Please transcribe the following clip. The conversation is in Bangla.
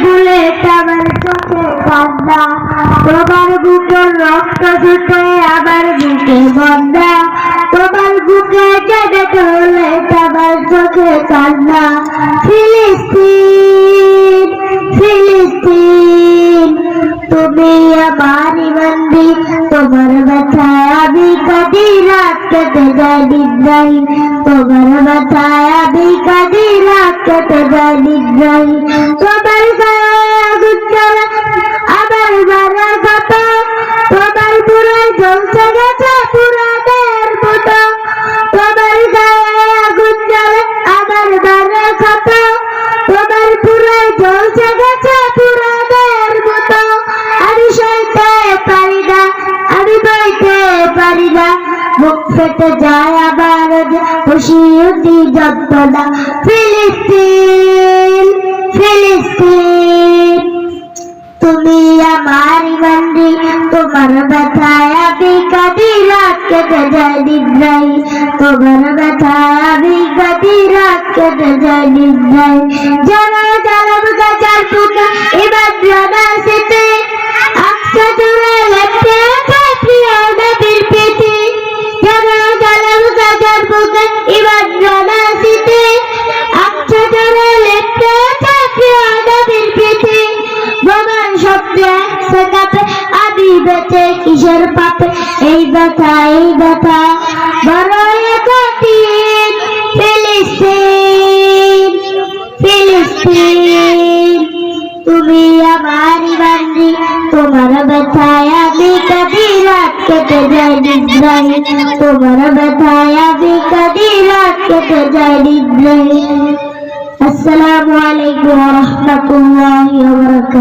বুলেট আমার চোখে কান্না, তোমার বুকের রক্ত ছুটে আমার বুকে বন্যা, তোমার বুকে কেঁদে বুলেট আমার চোখে কান্না। ফিলিস্তিন ফিলিস্তিন তুমি আমারই বন্দি, তোমার ব্যথায় আমি কাঁদি, রাত কেটে যায় নিদ্রায়, তোমার ব্যথায় আমি কাঁদি, রাত কেটে যায় নিদ্রায়। তোমার গায়ে আগুন জ্বলে আমার মারা কাঁপে, তোমার পুরায় জ্বলছে গেছে পুরানের মতো, তোমার গায়ে আগুন জ্বলে আমার মারা কাঁপে, তোমার পুরায় জ্বলছে গেছে পুরানের মতো। আমি সইতে পারি না, আমি বইতে পারি না, বুক ফেটে যায় আবার খুশি অতি যন্ত্রণা। ফিলিস্তিন ফিলিস্তিন তুমি আমারই বন্দি, তোমার ব্যথায় আমি কাঁদি, রাত কেটে যায় নিদ্রায়, তোমার ব্যথায় আমি কাঁদি, রাত কেটে যায় নিদ্রায়। যারা জালাম গাজার বুকে এবার জানার স্মৃতি, আকসা জুড়ে লেপ্টে আছে প্রিয় নবীর প্রীতি। যারা জালাম গাজার বুকে এবার জানার স্মৃতি, আকসা জুড়ে লেপ্টে আছে প্রিয় নবীর প্রীতি। বোমার শব্দে একসে কাঁপে আমি বেঁচে কিসের পাপে, এই ব্যথা বড়ই কঠিন। ফিলিস্তিন ফিলিস্তিন তুমি আমারই বন্দি, তোমার ব্যথায় আমি কাঁদি, রাত কেটে যায় নিদ্রায়, তোমার ব্যথায় আমি কাঁদি, রাত কেটে যায় নিদ্রায়। আসসালামু আলাইকুম ওয়া রাহমাতুল্লাহি ওয়া বারাকাতুহু।